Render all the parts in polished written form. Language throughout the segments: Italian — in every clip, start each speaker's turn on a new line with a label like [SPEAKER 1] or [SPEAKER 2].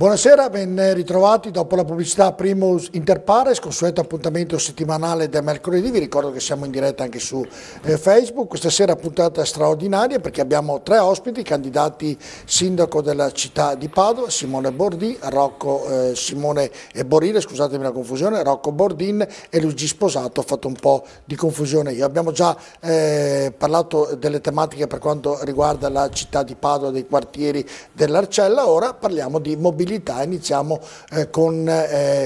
[SPEAKER 1] Buonasera, ben ritrovati dopo la pubblicità Primus Inter Pares, consueto appuntamento settimanale del mercoledì. Vi ricordo che siamo in diretta anche su Facebook. Questa sera puntata straordinaria perché abbiamo tre ospiti, candidati sindaco della città di Padova, Simone Bordin, Simone Borile, scusatemi la confusione, Rocco Bordin e Luigi Sposato. Ho fatto un po' di confusione io. Abbiamo già parlato delle tematiche per quanto riguarda la città di Padova, dei quartieri dell'Arcella. Ora parliamo di mobilità. Iniziamo con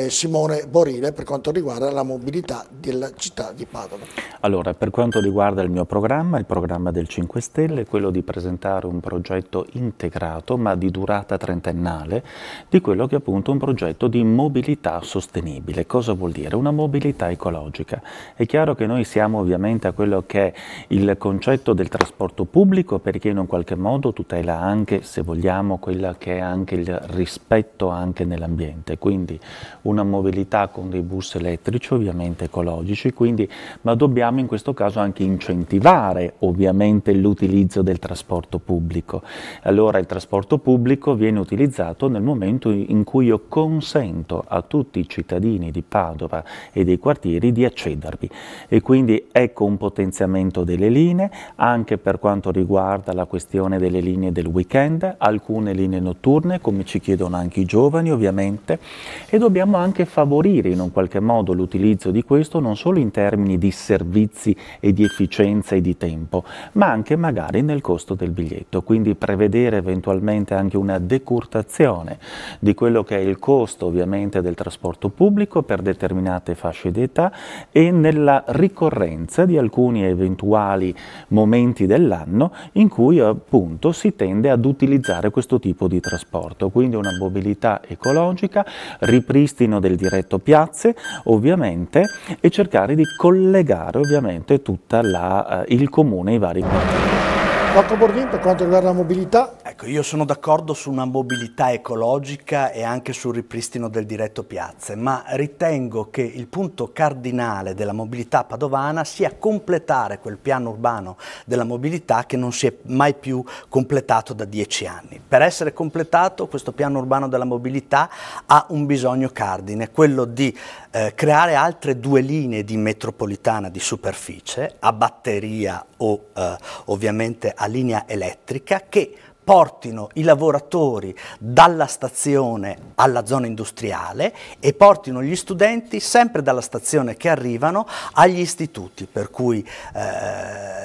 [SPEAKER 1] Simone Borile per quanto riguarda la mobilità della città di Padova.
[SPEAKER 2] Allora, per quanto riguarda il mio programma, il programma del 5 Stelle è quello di presentare un progetto integrato ma di durata trentennale di quello che è appunto un progetto di mobilità sostenibile. Cosa vuol dire? Una mobilità ecologica. È chiaro che noi siamo ovviamente a quello che è il concetto del trasporto pubblico perché in un qualche modo tutela anche, se vogliamo, quella che è anche il rispetto anche nell'ambiente, quindi una mobilità con dei bus elettrici ovviamente ecologici, quindi, ma dobbiamo in questo caso anche incentivare ovviamente l'utilizzo del trasporto pubblico. Allora il trasporto pubblico viene utilizzato nel momento in cui io consento a tutti i cittadini di Padova e dei quartieri di accedervi e quindi ecco un potenziamento delle linee anche per quanto riguarda la questione delle linee del weekend, alcune linee notturne come ci chiedono anche i giovani ovviamente, e dobbiamo anche favorire in un qualche modo l'utilizzo di questo non solo in termini di servizi e di efficienza e di tempo, ma anche magari nel costo del biglietto, quindi prevedere eventualmente anche una decurtazione di quello che è il costo ovviamente del trasporto pubblico per determinate fasce d'età e nella ricorrenza di alcuni eventuali momenti dell'anno in cui appunto si tende ad utilizzare questo tipo di trasporto, quindi una mobilità ecologica, ripristino del diretto piazze ovviamente e cercare di collegare ovviamente tutta il comune ai vari quartieri.
[SPEAKER 1] Rocco Bordin, per quanto riguarda la mobilità?
[SPEAKER 3] Ecco, io sono d'accordo su una mobilità ecologica e anche sul ripristino del diretto piazze, ma ritengo che il punto cardinale della mobilità padovana sia completare quel piano urbano della mobilità che non si è mai più completato da 10 anni. Per essere completato questo piano urbano della mobilità ha un bisogno cardine, quello di creare altre 2 linee di metropolitana di superficie a batteria o ovviamente a linea elettrica che portino i lavoratori dalla stazione alla zona industriale e portino gli studenti sempre dalla stazione che arrivano agli istituti, per cui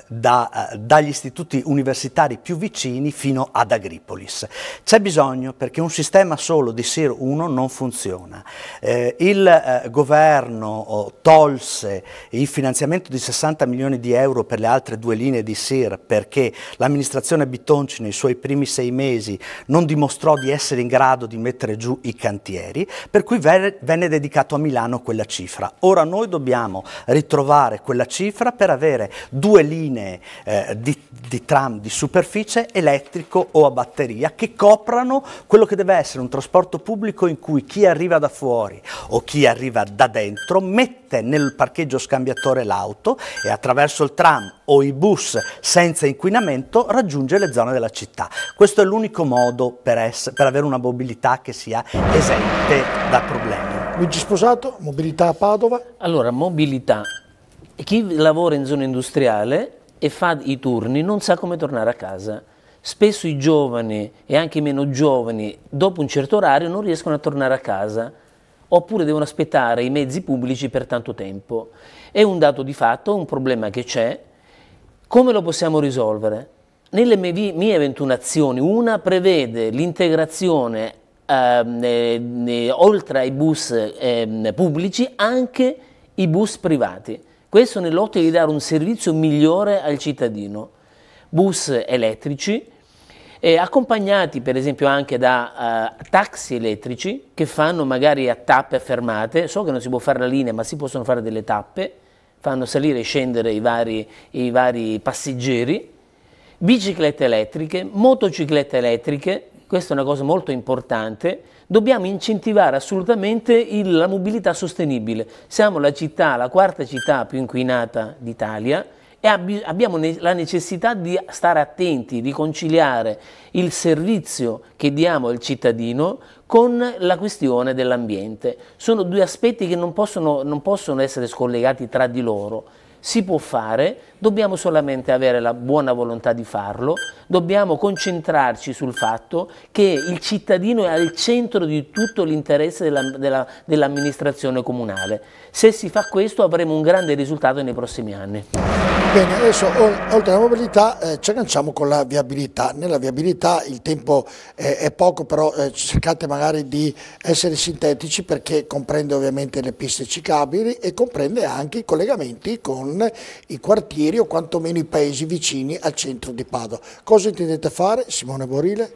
[SPEAKER 3] dagli istituti universitari più vicini fino ad Agripolis. C'è bisogno perché un sistema solo di SIR 1 non funziona. Il governo tolse il finanziamento di 60 milioni di euro per le altre 2 linee di SIR perché l'amministrazione Bitonci nei suoi primi 6 mesi non dimostrò di essere in grado di mettere giù i cantieri, per cui venne dedicato a Milano quella cifra. Ora noi dobbiamo ritrovare quella cifra per avere 2 linee di tram di superficie elettrico o a batteria che coprano quello che deve essere un trasporto pubblico in cui chi arriva da fuori o chi arriva da dentro mette nel parcheggio scambiatore l'auto e attraverso il tram o i bus senza inquinamento raggiunge le zone della città. Questo è l'unico modo per avere una mobilità che sia esente da problemi.
[SPEAKER 1] Luigi Sposato, mobilità a Padova?
[SPEAKER 4] Allora, mobilità. Chi lavora in zona industriale e fa i turni non sa come tornare a casa. Spesso i giovani e anche i meno giovani dopo un certo orario non riescono a tornare a casa oppure devono aspettare i mezzi pubblici per tanto tempo. È un dato di fatto, un problema che c'è. Come lo possiamo risolvere? Nelle mie 21 azioni, una prevede l'integrazione oltre ai bus pubblici anche i bus privati. Questo nell'ottica di dare un servizio migliore al cittadino. Bus elettrici, accompagnati per esempio anche da taxi elettrici che fanno magari a tappe a fermate. So che non si può fare la linea, ma si possono fare delle tappe, fanno salire e scendere i vari passeggeri. Biciclette elettriche, motociclette elettriche, questa è una cosa molto importante. Dobbiamo incentivare assolutamente la mobilità sostenibile. Siamo la 4ª città più inquinata d'Italia e abbiamo la necessità di stare attenti, di conciliare il servizio che diamo al cittadino con la questione dell'ambiente. Sono due aspetti che non possono essere scollegati tra di loro. Si può fare, dobbiamo solamente avere la buona volontà di farlo, dobbiamo concentrarci sul fatto che il cittadino è al centro di tutto l'interesse dell'amministrazione comunale. Se si fa questo avremo un grande risultato nei prossimi anni.
[SPEAKER 1] Bene, adesso oltre alla mobilità ci agganciamo con la viabilità. Nella viabilità il tempo è poco, però cercate magari di essere sintetici, perché comprende ovviamente le piste ciclabili e comprende anche i collegamenti con i quartieri o quantomeno i paesi vicini al centro di Padova. Cosa intendete fare, Simone Borile?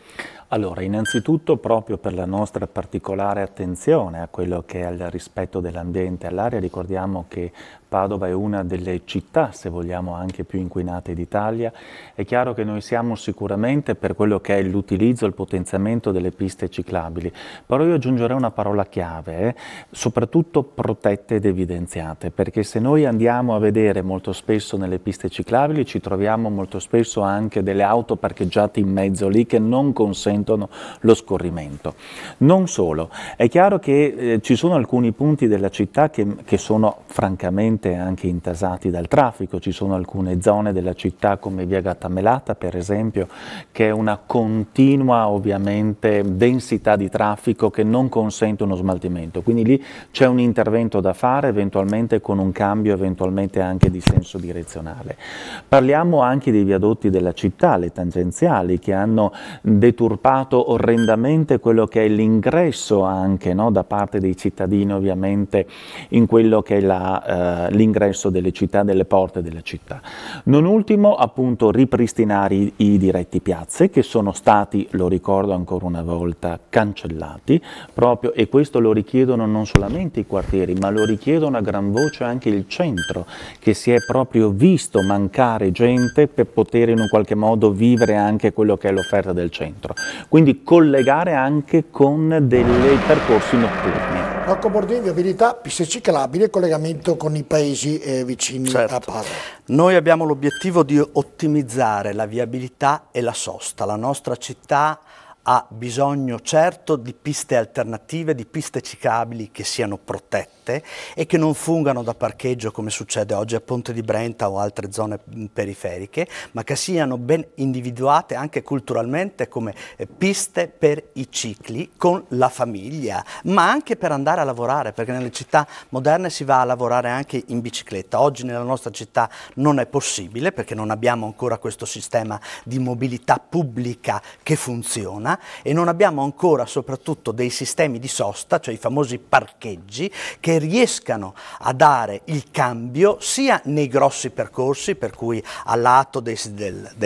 [SPEAKER 2] Allora, innanzitutto, proprio per la nostra particolare attenzione a quello che è il rispetto dell'ambiente e all'aria, ricordiamo che Padova è una delle città, se vogliamo, anche più inquinate d'Italia. È chiaro che noi siamo sicuramente per quello che è l'utilizzo e il potenziamento delle piste ciclabili, però io aggiungerei una parola chiave, soprattutto protette ed evidenziate, perché se noi andiamo a vedere molto spesso nelle piste ciclabili ci troviamo molto spesso anche delle auto parcheggiate in mezzo lì che non consentono lo scorrimento. Non solo, è chiaro che ci sono alcuni punti della città che sono francamente anche intasati dal traffico. Ci sono alcune zone della città come via Gattamelata, per esempio, che è una continua ovviamente densità di traffico che non consente uno smaltimento, quindi lì c'è un intervento da fare, eventualmente con un cambio eventualmente anche di senso direzionale. Parliamo anche dei viadotti della città, le tangenziali, che hanno deturpato orrendamente quello che è l'ingresso anche, no, da parte dei cittadini ovviamente in quello che è l'ingresso delle città, delle porte della città. Non ultimo, appunto, ripristinare i diretti piazze, che sono stati, lo ricordo ancora una volta, cancellati proprio, e questo lo richiedono non solamente i quartieri, ma lo richiedono a gran voce anche il centro, che si è proprio visto mancare gente per poter in un qualche modo vivere anche quello che è l'offerta del centro. Quindi collegare anche con dei percorsi notturni.
[SPEAKER 1] Rocco Bordin, viabilità, piste ciclabili e collegamento con i paesi vicini a Padova.
[SPEAKER 3] Noi abbiamo l'obiettivo di ottimizzare la viabilità e la sosta. La nostra città ha bisogno certo di piste alternative, di piste ciclabili che siano protette e che non fungano da parcheggio come succede oggi a Ponte di Brenta o altre zone periferiche, ma che siano ben individuate anche culturalmente come piste per i cicli con la famiglia, ma anche per andare a lavorare, perché nelle città moderne si va a lavorare anche in bicicletta. Oggi nella nostra città non è possibile perché non abbiamo ancora questo sistema di mobilità pubblica che funziona, e non abbiamo ancora soprattutto dei sistemi di sosta, cioè i famosi parcheggi, che riescano a dare il cambio sia nei grossi percorsi, per cui a lato del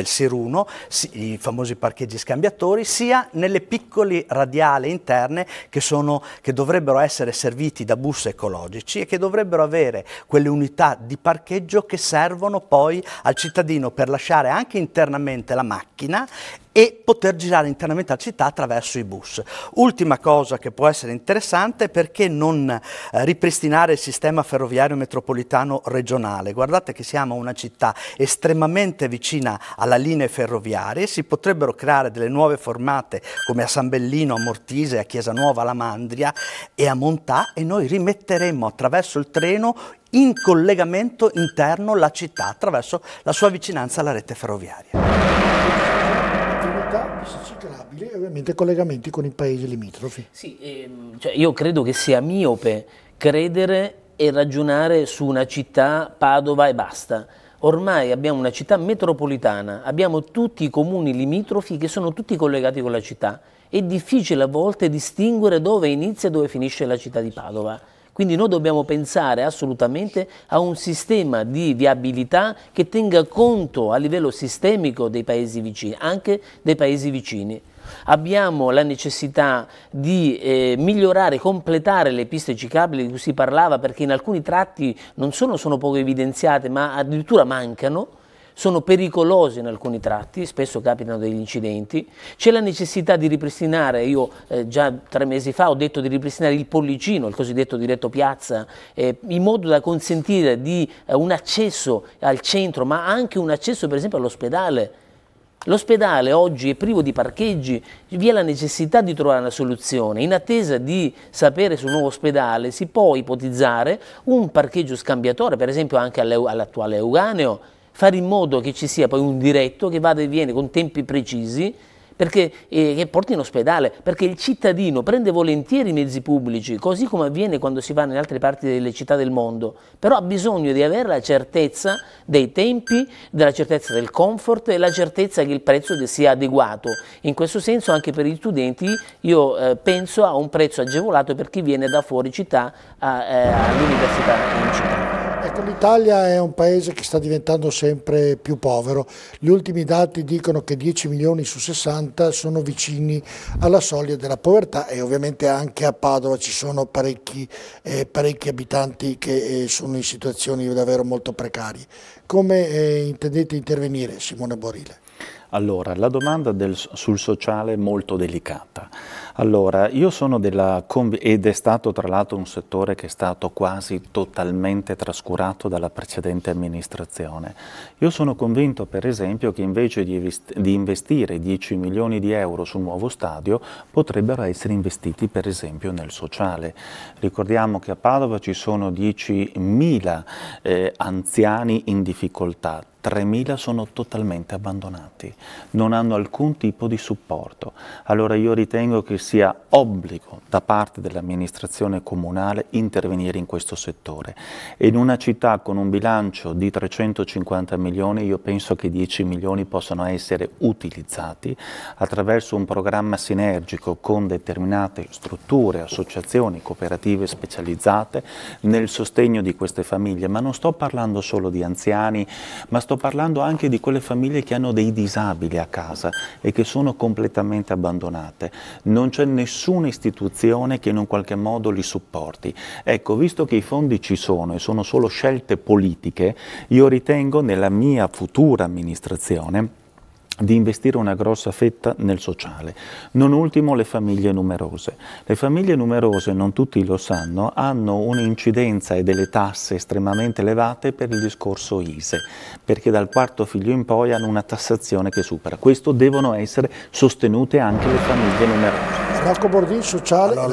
[SPEAKER 3] Siruno, i famosi parcheggi scambiatori, sia nelle piccole radiali interne che dovrebbero essere serviti da bus ecologici e che dovrebbero avere quelle unità di parcheggio che servono poi al cittadino per lasciare anche internamente la macchina e poter girare internamente la città attraverso i bus. Ultima cosa che può essere interessante, perché non ripristinare il sistema ferroviario metropolitano regionale? Guardate che siamo una città estremamente vicina alla linee ferroviarie, si potrebbero creare delle nuove formate come a San Bellino, a Mortise, a Chiesa Nuova, alla Mandria e a Montà, e noi rimetteremmo attraverso il treno in collegamento interno la città attraverso la sua vicinanza alla rete ferroviaria.
[SPEAKER 1] Piste ciclabili e ovviamente collegamenti con i paesi limitrofi.
[SPEAKER 4] Sì, cioè io credo che sia miope credere e ragionare su una città Padova e basta. Ormai abbiamo una città metropolitana, abbiamo tutti i comuni limitrofi che sono tutti collegati con la città. È difficile a volte distinguere dove inizia e dove finisce la città di Padova. Quindi noi dobbiamo pensare assolutamente a un sistema di viabilità che tenga conto a livello sistemico dei paesi vicini, anche dei paesi vicini. Abbiamo la necessità di migliorare, completare le piste ciclabili di cui si parlava, perché in alcuni tratti non solo sono poco evidenziate, ma addirittura mancano. Sono pericolose in alcuni tratti, spesso capitano degli incidenti. C'è la necessità di ripristinare, io già 3 mesi fa ho detto di ripristinare il Pollicino, il cosiddetto diretto piazza, in modo da consentire un accesso al centro, ma anche un accesso per esempio all'ospedale. L'ospedale oggi è privo di parcheggi, vi è la necessità di trovare una soluzione. In attesa di sapere sul nuovo ospedale si può ipotizzare un parcheggio scambiatore, per esempio anche all'attuale Euganeo, fare in modo che ci sia poi un diretto che vada e viene con tempi precisi, perché, che porti in ospedale, perché il cittadino prende volentieri i mezzi pubblici, così come avviene quando si va in altre parti delle città del mondo, però ha bisogno di avere la certezza dei tempi, della certezza del comfort e la certezza che il prezzo sia adeguato. In questo senso anche per gli studenti io penso a un prezzo agevolato per chi viene da fuori città all'università in città.
[SPEAKER 1] Ecco, l'Italia è un paese che sta diventando sempre più povero. Gli ultimi dati dicono che 10 milioni su 60 sono vicini alla soglia della povertà e ovviamente anche a Padova ci sono parecchi abitanti che sono in situazioni davvero molto precarie. Come intendete intervenire, Simone Borile?
[SPEAKER 2] Allora, la domanda sul sociale è molto delicata. Allora, io sono ed è stato tra l'altro un settore che è stato quasi totalmente trascurato dalla precedente amministrazione. Io sono convinto, per esempio, che invece di investire 10 milioni di euro sul nuovo stadio, potrebbero essere investiti, per esempio, nel sociale. Ricordiamo che a Padova ci sono 10.000 anziani in difficoltà. 3.000 sono totalmente abbandonati, non hanno alcun tipo di supporto. Allora io ritengo che sia obbligo da parte dell'amministrazione comunale intervenire in questo settore. E in una città con un bilancio di 350 milioni, io penso che 10 milioni possano essere utilizzati attraverso un programma sinergico con determinate strutture, associazioni, cooperative specializzate nel sostegno di queste famiglie. Ma non sto parlando solo di anziani, ma sto parlando anche di quelle famiglie che hanno dei disabili a casa e che sono completamente abbandonate. Non c'è nessuna istituzione che in un qualche modo li supporti. Ecco, visto che i fondi ci sono e sono solo scelte politiche, io ritengo nella mia futura amministrazione di investire una grossa fetta nel sociale. Non ultimo le famiglie numerose. Le famiglie numerose, non tutti lo sanno, hanno un'incidenza e delle tasse estremamente elevate per il discorso ISEE, perché dal quarto figlio in poi hanno una tassazione che supera. Questo devono essere sostenute anche le famiglie numerose.
[SPEAKER 1] Rocco Bordin, sociale.
[SPEAKER 3] Allora,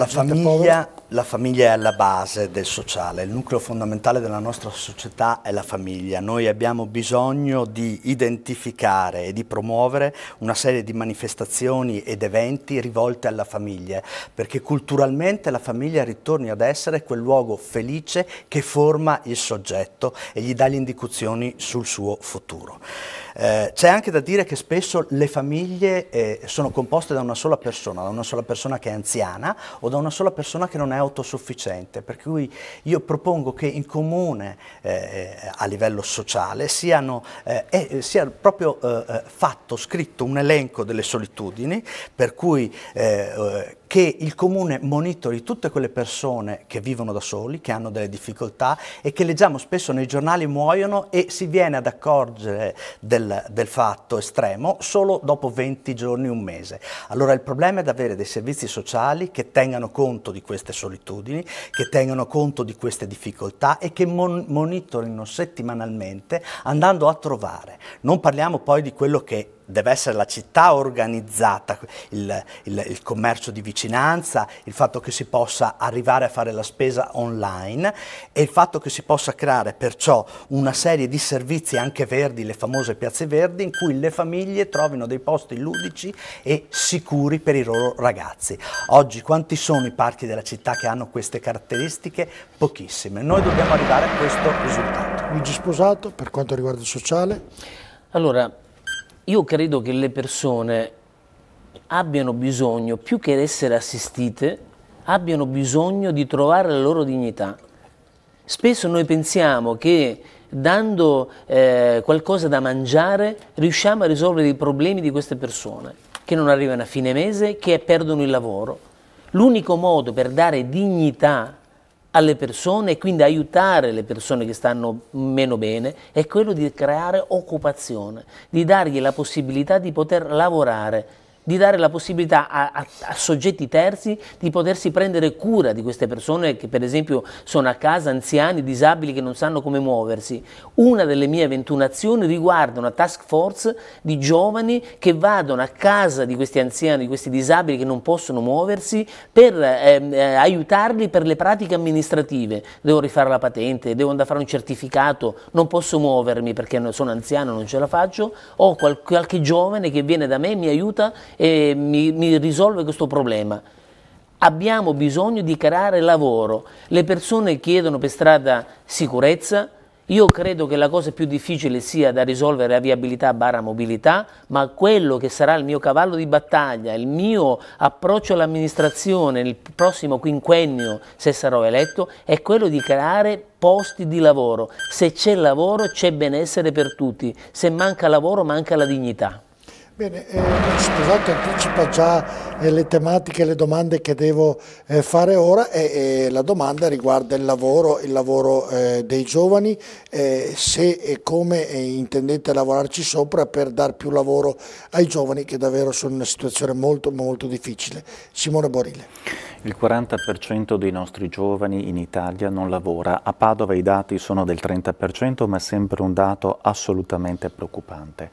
[SPEAKER 3] la famiglia è alla base del sociale, il nucleo fondamentale della nostra società è la famiglia. Noi abbiamo bisogno di identificare e di promuovere una serie di manifestazioni ed eventi rivolte alla famiglia, perché culturalmente la famiglia ritorni ad essere quel luogo felice che forma il soggetto e gli dà le indicazioni sul suo futuro. C'è anche da dire che spesso le famiglie sono composte da una sola persona che è anziana o da una sola persona che non è autosufficiente, per cui io propongo che in comune a livello sociale sia proprio scritto un elenco delle solitudini, per cui che il comune monitori tutte quelle persone che vivono da soli, che hanno delle difficoltà e che leggiamo spesso nei giornali muoiono e si viene ad accorgere del fatto estremo solo dopo 20 giorni, un mese. Allora il problema è di avere dei servizi sociali che tengano conto di queste solitudini, che tengano conto di queste difficoltà e che monitorino settimanalmente andando a trovare. Non parliamo poi di quello che deve essere la città organizzata, il commercio di vicinanza, il fatto che si possa arrivare a fare la spesa online e il fatto che si possa creare perciò una serie di servizi anche verdi, le famose piazze verdi, in cui le famiglie trovino dei posti ludici e sicuri per i loro ragazzi. Oggi quanti sono i parchi della città che hanno queste caratteristiche? Pochissime. Noi dobbiamo arrivare a questo risultato.
[SPEAKER 1] Luigi Sposato, per quanto riguarda il sociale?
[SPEAKER 4] Allora, io credo che le persone abbiano bisogno, più che essere assistite, abbiano bisogno di trovare la loro dignità. Spesso noi pensiamo che dando qualcosa da mangiare riusciamo a risolvere i problemi di queste persone, che non arrivano a fine mese, che perdono il lavoro. L'unico modo per dare dignità alle persone e quindi aiutare le persone che stanno meno bene è quello di creare occupazione, di dargli la possibilità di poter lavorare. di dare la possibilità a soggetti terzi di potersi prendere cura di queste persone che per esempio sono a casa, anziani, disabili che non sanno come muoversi. Una delle mie 21 azioni riguarda una task force di giovani che vadano a casa di questi anziani, di questi disabili che non possono muoversi, per aiutarli per le pratiche amministrative. Devo rifare la patente, devo andare a fare un certificato, non posso muovermi perché sono anziano, non ce la faccio, ho qualche giovane che viene da me, mi aiuta e mi risolve questo problema. Abbiamo bisogno di creare lavoro. Le persone chiedono per strada sicurezza. Io credo che la cosa più difficile sia da risolvere la viabilità / mobilità, ma quello che sarà il mio cavallo di battaglia, il mio approccio all'amministrazione nel prossimo quinquennio, se sarò eletto, è quello di creare posti di lavoro. Se c'è lavoro c'è benessere per tutti, se manca lavoro manca la dignità.
[SPEAKER 1] Bene, scusate, anticipa già le tematiche e le domande che devo fare ora, e la domanda riguarda il lavoro dei giovani, se e come intendete lavorarci sopra per dar più lavoro ai giovani che davvero sono in una situazione molto molto difficile. Simone Borile.
[SPEAKER 2] Il 40% dei nostri giovani in Italia non lavora. A Padova i dati sono del 30%, ma è sempre un dato assolutamente preoccupante.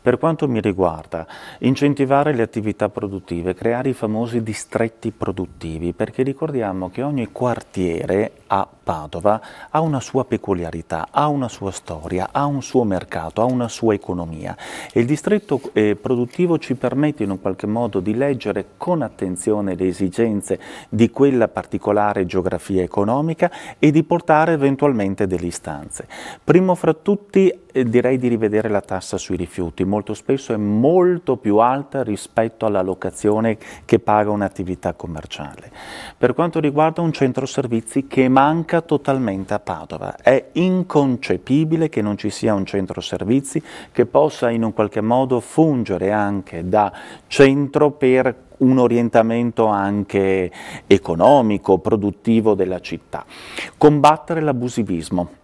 [SPEAKER 2] Per quanto mi riguarda, incentivare le attività produttive, creare i famosi distretti produttivi, perché ricordiamo che ogni quartiere a Padova ha una sua peculiarità, ha una sua storia, ha un suo mercato, ha una sua economia. E il distretto produttivo ci permette in un qualche modo di leggere con attenzione le esigenze di quella particolare geografia economica e di portare eventualmente delle istanze. Primo fra tutti direi di rivedere la tassa sui rifiuti, molto spesso è molto più alta rispetto alla locazione che paga un'attività commerciale. Per quanto riguarda un centro servizi che manca totalmente a Padova, è inconcepibile che non ci sia un centro servizi che possa in un qualche modo fungere anche da centro per un orientamento anche economico, produttivo della città. Combattere l'abusivismo.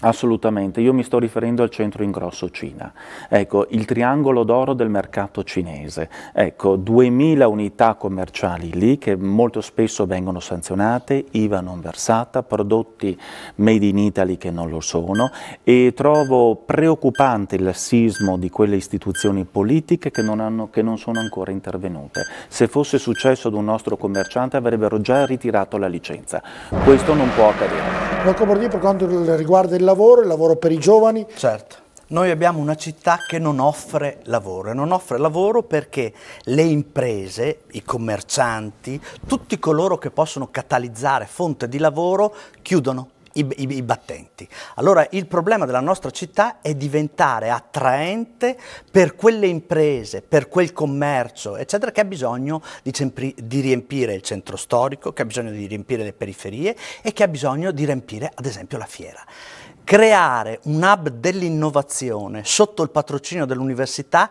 [SPEAKER 2] Assolutamente, io mi sto riferendo al centro ingrosso Cina, ecco, il triangolo d'oro del mercato cinese, ecco, 2000 unità commerciali lì che molto spesso vengono sanzionate, IVA non versata, prodotti made in Italy che non lo sono, e trovo preoccupante il lassismo di quelle istituzioni politiche che non sono ancora intervenute. Se fosse successo ad un nostro commerciante avrebbero già ritirato la licenza, questo non può accadere.
[SPEAKER 1] Rocco Bordi, per quanto riguarda il lavoro per i giovani.
[SPEAKER 3] Certo, noi abbiamo una città che non offre lavoro, e non offre lavoro perché le imprese, i commercianti, tutti coloro che possono catalizzare fonte di lavoro chiudono i battenti. Allora il problema della nostra città è diventare attraente per quelle imprese, per quel commercio, eccetera, che ha bisogno di riempire il centro storico, che ha bisogno di riempire le periferie e che ha bisogno di riempire ad esempio la fiera. Creare un hub dell'innovazione sotto il patrocinio dell'università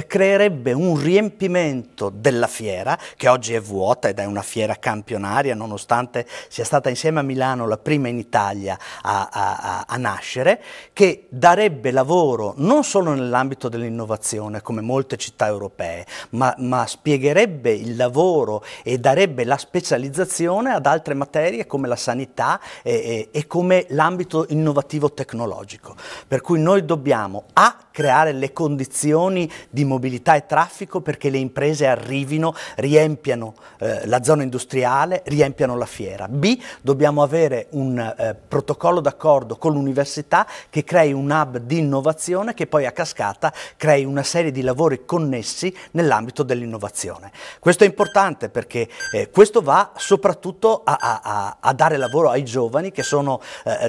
[SPEAKER 3] creerebbe un riempimento della fiera, che oggi è vuota ed è una fiera campionaria, nonostante sia stata insieme a Milano la prima in Italia a nascere, che darebbe lavoro non solo nell'ambito dell'innovazione come molte città europee, ma spiegherebbe il lavoro e darebbe la specializzazione ad altre materie come la sanità e come l'ambito innovativo tecnologico. Per cui noi dobbiamo creare le condizioni di mobilità e traffico perché le imprese arrivino, riempiano la zona industriale, riempiano la fiera. B, dobbiamo avere un protocollo d'accordo con l'università che crei un hub di innovazione che poi a cascata crei una serie di lavori connessi nell'ambito dell'innovazione. Questo è importante perché questo va soprattutto a dare lavoro ai giovani che sono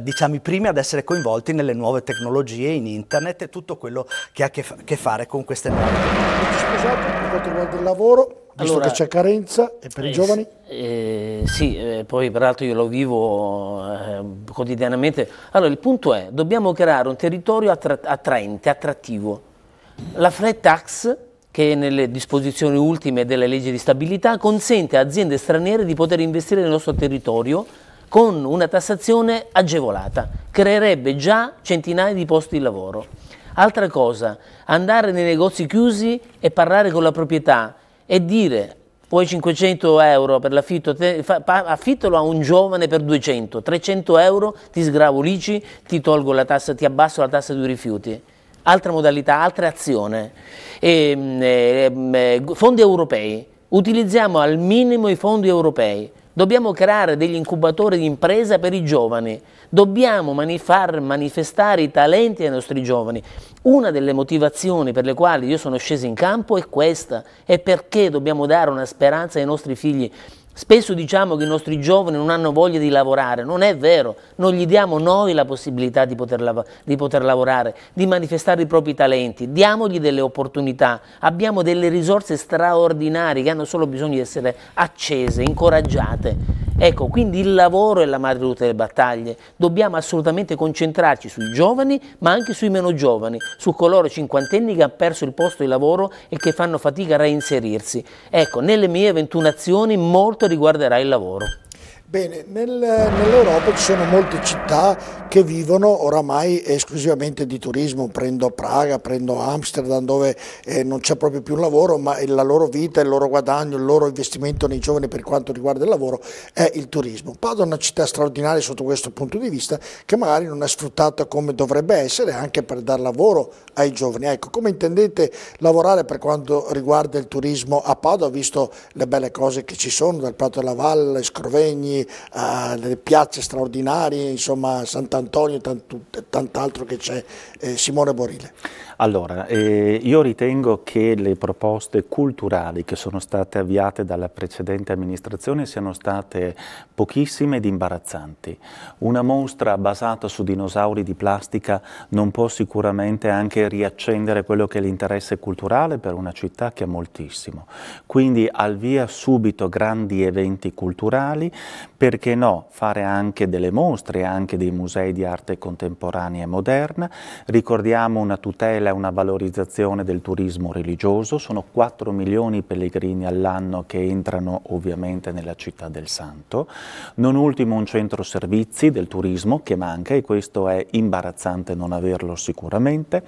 [SPEAKER 3] diciamo i primi ad essere coinvolti nelle nuove tecnologie, in internet e tutto quello che ha a che fare con queste nuove tecnologie.
[SPEAKER 1] Scusate, per quanto riguarda il lavoro, visto che c'è carenza e per i giovani?
[SPEAKER 4] Sì, poi peraltro io lo vivo quotidianamente. Allora il punto è, dobbiamo creare un territorio attraente, attrattivo. La flat tax, che nelle disposizioni ultime delle leggi di stabilità consente a aziende straniere di poter investire nel nostro territorio con una tassazione agevolata, creerebbe già centinaia di posti di lavoro. Altra cosa, andare nei negozi chiusi e parlare con la proprietà e dire: poi 500 euro per l'affitto, affittalo a un giovane per 200, 300 euro ti sgravo l'ICI, ti tolgo la tassa, ti abbasso la tassa sui rifiuti. Altra modalità, altra azione. Fondi europei, utilizziamo al minimo i fondi europei. Dobbiamo creare degli incubatori di impresa per i giovani, dobbiamo far manifestare i talenti ai nostri giovani. Una delle motivazioni per le quali io sono sceso in campo è questa, è perché dobbiamo dare una speranza ai nostri figli. Spesso diciamo che i nostri giovani non hanno voglia di lavorare, non è vero, non gli diamo noi la possibilità di poter lavorare, di manifestare i propri talenti, diamogli delle opportunità, abbiamo delle risorse straordinarie che hanno solo bisogno di essere accese, incoraggiate. Ecco, quindi il lavoro è la madre di tutte le battaglie, dobbiamo assolutamente concentrarci sui giovani ma anche sui meno giovani, su coloro cinquantenni che hanno perso il posto di lavoro e che fanno fatica a reinserirsi. Ecco, nelle mie 21 azioni molto riguarderà il lavoro.
[SPEAKER 1] Bene, nell'Europa ci sono molte città che vivono oramai esclusivamente di turismo, prendo Praga, prendo Amsterdam, dove non c'è proprio più un lavoro, ma la loro vita, il loro guadagno, il loro investimento nei giovani per quanto riguarda il lavoro è il turismo. Padova è una città straordinaria sotto questo punto di vista, che magari non è sfruttata come dovrebbe essere anche per dar lavoro ai giovani. Ecco, come intendete lavorare per quanto riguarda il turismo a Padova, visto le belle cose che ci sono, dal Prato della Valle, Scrovegni, delle piazze straordinarie, insomma Sant'Antonio e tant'altro che c'è. Simone Borile.
[SPEAKER 2] Allora, io ritengo che le proposte culturali che sono state avviate dalla precedente amministrazione siano state pochissime ed imbarazzanti. Una mostra basata su dinosauri di plastica non può sicuramente anche riaccendere quello che è l'interesse culturale per una città che ha moltissimo. Quindi al via subito grandi eventi culturali, perché no, fare anche delle mostre, anche dei musei di arte contemporanea e moderna. Ricordiamo una tutela e una valorizzazione del turismo religioso, sono 4 milioni i pellegrini all'anno che entrano ovviamente nella città del Santo. Non ultimo un centro servizi del turismo che manca, e questo è imbarazzante non averlo sicuramente.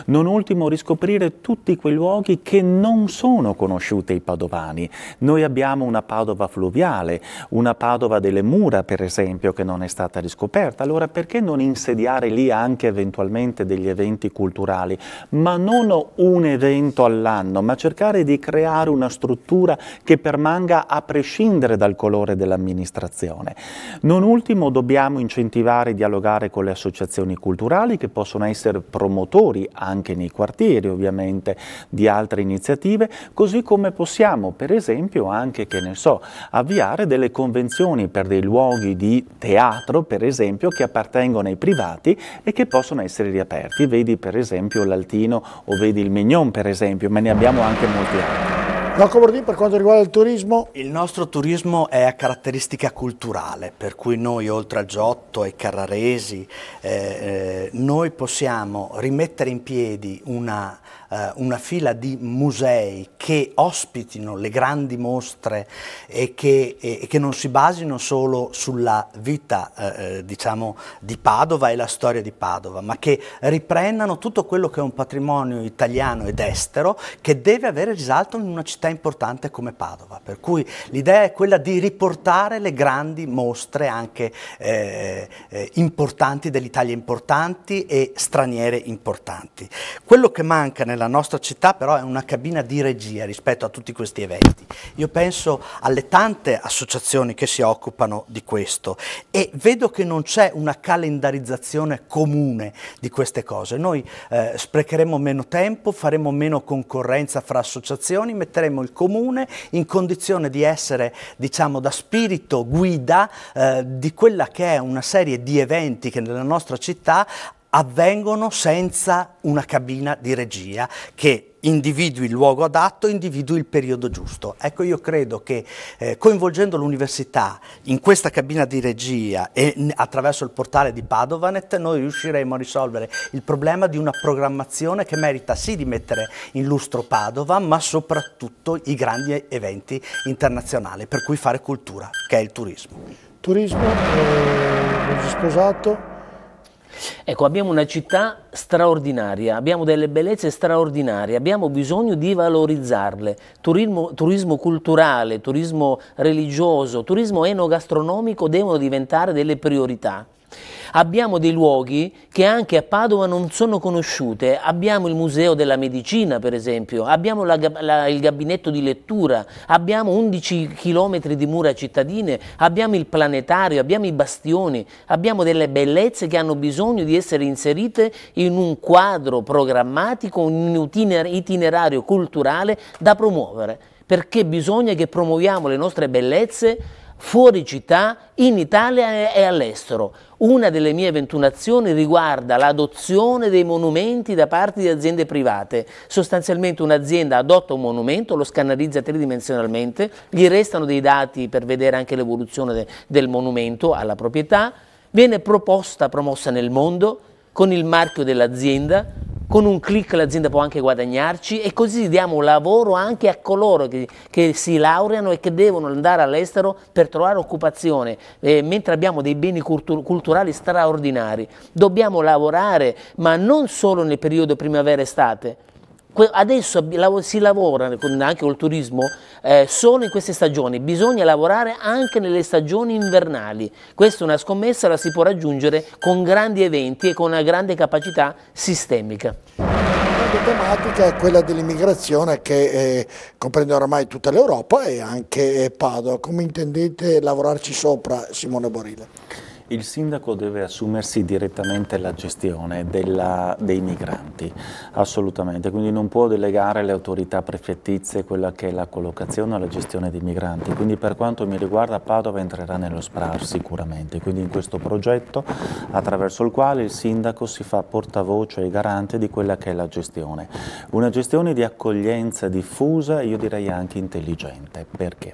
[SPEAKER 2] Non ultimo riscoprire tutti quei luoghi che non sono conosciuti ai padovani. Noi abbiamo una Padova fluviale, una Padova delle mura per esempio che non è stata riscoperta, allora perché non insediare lì anche eventualmente degli eventi culturali, ma non un evento all'anno, ma cercare di creare una struttura che permanga a prescindere dal colore dell'amministrazione. Non ultimo dobbiamo incentivare e dialogare con le associazioni culturali che possono essere promotori anche nei quartieri ovviamente di altre iniziative, così come possiamo per esempio anche, che ne so, avviare delle convenzioni per dei luoghi di teatro per esempio che appartengono ai privati e che possono essere riaperti, vedi per esempio l'Altino o vedi il Mignon per esempio, ma ne abbiamo anche molti altri.
[SPEAKER 1] Rocco Bordin, per quanto riguarda il turismo?
[SPEAKER 3] Il nostro turismo è a caratteristica culturale, per cui noi oltre al Giotto, ai Carraresi, noi possiamo rimettere in piedi una fila di musei che ospitino le grandi mostre e che non si basino solo sulla vita diciamo di Padova e la storia di Padova, ma che riprendano tutto quello che è un patrimonio italiano ed estero che deve avere risalto in una città importante come Padova, per cui l'idea è quella di riportare le grandi mostre anche importanti dell'Italia, importanti e straniere importanti. Quello che manca nella nostra città però è una cabina di regia rispetto a tutti questi eventi. Io penso alle tante associazioni che si occupano di questo e vedo che non c'è una calendarizzazione comune di queste cose. Noi sprecheremo meno tempo, faremo meno concorrenza fra associazioni, metteremo il comune in condizione di essere, diciamo, da spirito guida di quella che è una serie di eventi che nella nostra città avvengono senza una cabina di regia che individui il luogo adatto, individui il periodo giusto. Ecco, io credo che coinvolgendo l'università in questa cabina di regia e attraverso il portale di Padovanet noi riusciremo a risolvere il problema di una programmazione che merita sì di mettere in lustro Padova, ma soprattutto i grandi eventi internazionali, per cui fare cultura, che è il turismo.
[SPEAKER 1] Turismo, sposato?
[SPEAKER 4] Ecco, abbiamo una città straordinaria, abbiamo delle bellezze straordinarie, abbiamo bisogno di valorizzarle. Turismo culturale, turismo religioso, turismo enogastronomico devono diventare delle priorità. Abbiamo dei luoghi che anche a Padova non sono conosciute, abbiamo il Museo della Medicina per esempio, abbiamo il gabinetto di lettura, abbiamo 11 chilometri di mura cittadine, abbiamo il planetario, abbiamo i bastioni, abbiamo delle bellezze che hanno bisogno di essere inserite in un quadro programmatico, un itinerario culturale da promuovere, perché bisogna che promuoviamo le nostre bellezze fuori città, in Italia e all'estero. Una delle mie 21 azioni riguarda l'adozione dei monumenti da parte di aziende private. Sostanzialmente un'azienda adotta un monumento, lo scannerizza tridimensionalmente, gli restano dei dati per vedere anche l'evoluzione del monumento alla proprietà, viene promossa nel mondo con il marchio dell'azienda. Con un click l'azienda può anche guadagnarci e così diamo lavoro anche a coloro che si laureano e che devono andare all'estero per trovare occupazione, mentre abbiamo dei beni culturali straordinari. Dobbiamo lavorare, ma non solo nel periodo primavera-estate. Adesso si lavora anche col turismo solo in queste stagioni, bisogna lavorare anche nelle stagioni invernali. Questa è una scommessa, la si può raggiungere con grandi eventi e con una grande capacità sistemica.
[SPEAKER 1] La grande tematica è quella dell'immigrazione che comprende oramai tutta l'Europa e anche Padova. Come intendete lavorarci sopra, Simone Borile?
[SPEAKER 2] Il sindaco deve assumersi direttamente la gestione dei migranti, assolutamente, quindi non può delegare alle autorità prefettizie quella che è la collocazione o la gestione dei migranti, quindi per quanto mi riguarda Padova entrerà nello SPRAR sicuramente, quindi in questo progetto attraverso il quale il sindaco si fa portavoce e garante di quella che è la gestione, una gestione di accoglienza diffusa, io direi anche intelligente. Perché?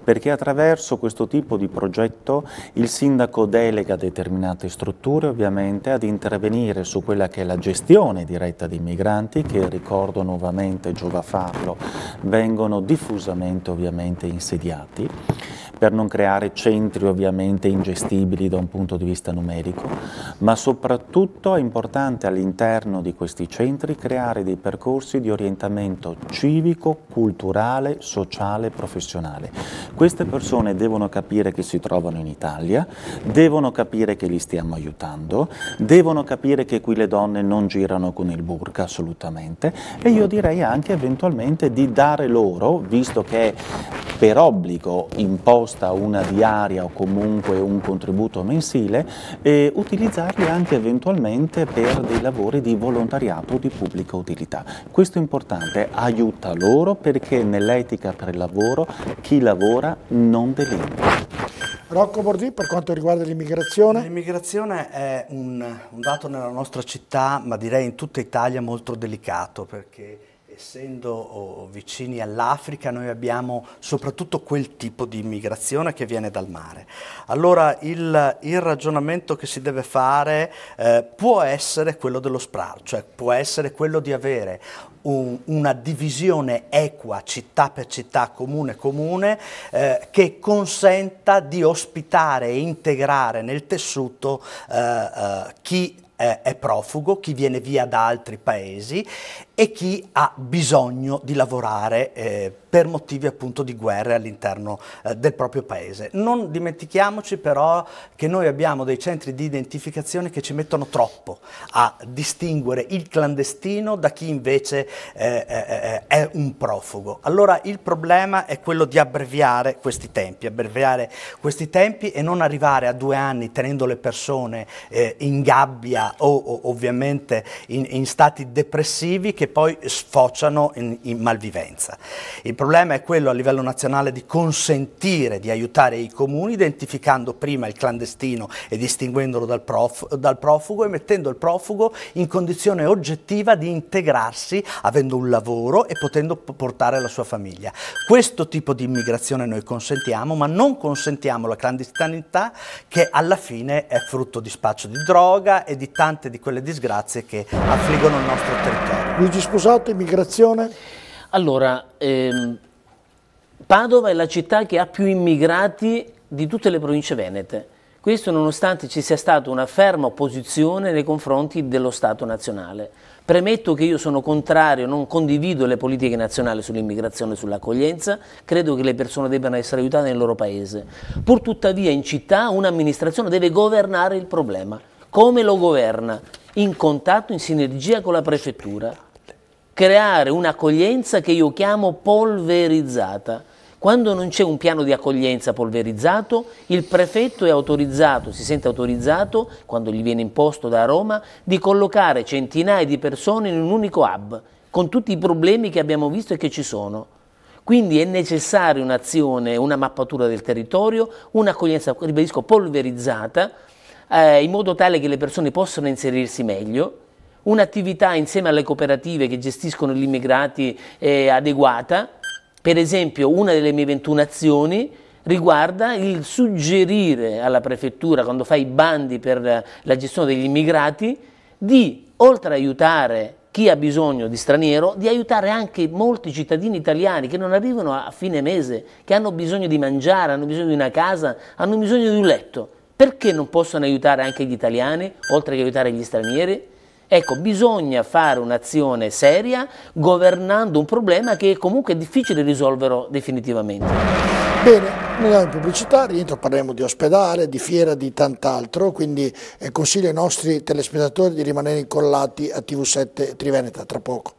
[SPEAKER 2] Perché attraverso questo tipo di progetto il sindaco delega determinate strutture ovviamente ad intervenire su quella che è la gestione diretta dei migranti che, ricordo nuovamente, giova farlo, vengono diffusamente ovviamente insediati per non creare centri ovviamente ingestibili da un punto di vista numerico, ma soprattutto è importante all'interno di questi centri creare dei percorsi di orientamento civico, culturale, sociale, professionale. Queste persone devono capire che si trovano in Italia, devono capire che li stiamo aiutando, devono capire che qui le donne non girano con il burka assolutamente e io direi anche eventualmente di dare loro, visto che è per obbligo imposta una diaria o comunque un contributo mensile, e utilizzarli anche eventualmente per dei lavori di volontariato o di pubblica utilità. Questo è importante, aiuta loro perché nell'etica per il lavoro chi lavora non delinque.
[SPEAKER 1] Rocco Bordì, per quanto riguarda l'immigrazione?
[SPEAKER 3] L'immigrazione è un dato nella nostra città, ma direi in tutta Italia, molto delicato, perché essendo vicini all'Africa noi abbiamo soprattutto quel tipo di immigrazione che viene dal mare. Allora il ragionamento che si deve fare può essere quello dello SPRAR, cioè può essere quello di avere una divisione equa città per città, comune comune, che consenta di ospitare e integrare nel tessuto chi è profugo, chi viene via da altri paesi e chi ha bisogno di lavorare per motivi appunto di guerre all'interno del proprio paese. Non dimentichiamoci però che noi abbiamo dei centri di identificazione che ci mettono troppo a distinguere il clandestino da chi invece è un profugo. Allora il problema è quello di abbreviare questi tempi e non arrivare a 2 anni tenendo le persone in gabbia o ovviamente in stati depressivi che poi sfociano in malvivenza. Il problema è quello a livello nazionale di consentire di aiutare i comuni identificando prima il clandestino e distinguendolo dal profugo e mettendo il profugo in condizione oggettiva di integrarsi avendo un lavoro e potendo portare la sua famiglia. Questo tipo di immigrazione noi consentiamo, ma non consentiamo la clandestinità che alla fine è frutto di spaccio di droga e di tante di quelle disgrazie che affliggono il nostro territorio.
[SPEAKER 1] Luigi Spusato, immigrazione?
[SPEAKER 4] Allora, Padova è la città che ha più immigrati di tutte le province venete. Questo nonostante ci sia stata una ferma opposizione nei confronti dello Stato nazionale. Premetto che io sono contrario, non condivido le politiche nazionali sull'immigrazione e sull'accoglienza, credo che le persone debbano essere aiutate nel loro paese. Pur tuttavia in città un'amministrazione deve governare il problema. Come lo governa? In contatto, in sinergia con la prefettura. Creare un'accoglienza che io chiamo polverizzata. Quando non c'è un piano di accoglienza polverizzato, il prefetto è autorizzato, si sente autorizzato, quando gli viene imposto da Roma, di collocare centinaia di persone in un unico hub, con tutti i problemi che abbiamo visto e che ci sono. Quindi è necessaria un'azione, una mappatura del territorio, un'accoglienza, ribadisco, polverizzata, in modo tale che le persone possano inserirsi meglio, un'attività insieme alle cooperative che gestiscono gli immigrati adeguata. Per esempio, una delle mie 21 azioni riguarda il suggerire alla prefettura, quando fa i bandi per la gestione degli immigrati, di, oltre ad aiutare chi ha bisogno di straniero, di aiutare anche molti cittadini italiani che non arrivano a fine mese, che hanno bisogno di mangiare, hanno bisogno di una casa, hanno bisogno di un letto. Perché non possono aiutare anche gli italiani, oltre che aiutare gli stranieri? Ecco, bisogna fare un'azione seria governando un problema che comunque è difficile risolverlo definitivamente.
[SPEAKER 1] Bene, noi andiamo in pubblicità, rientro parleremo di ospedale, di fiera, di tant'altro, quindi consiglio ai nostri telespettatori di rimanere incollati a TV7 Triveneta tra poco.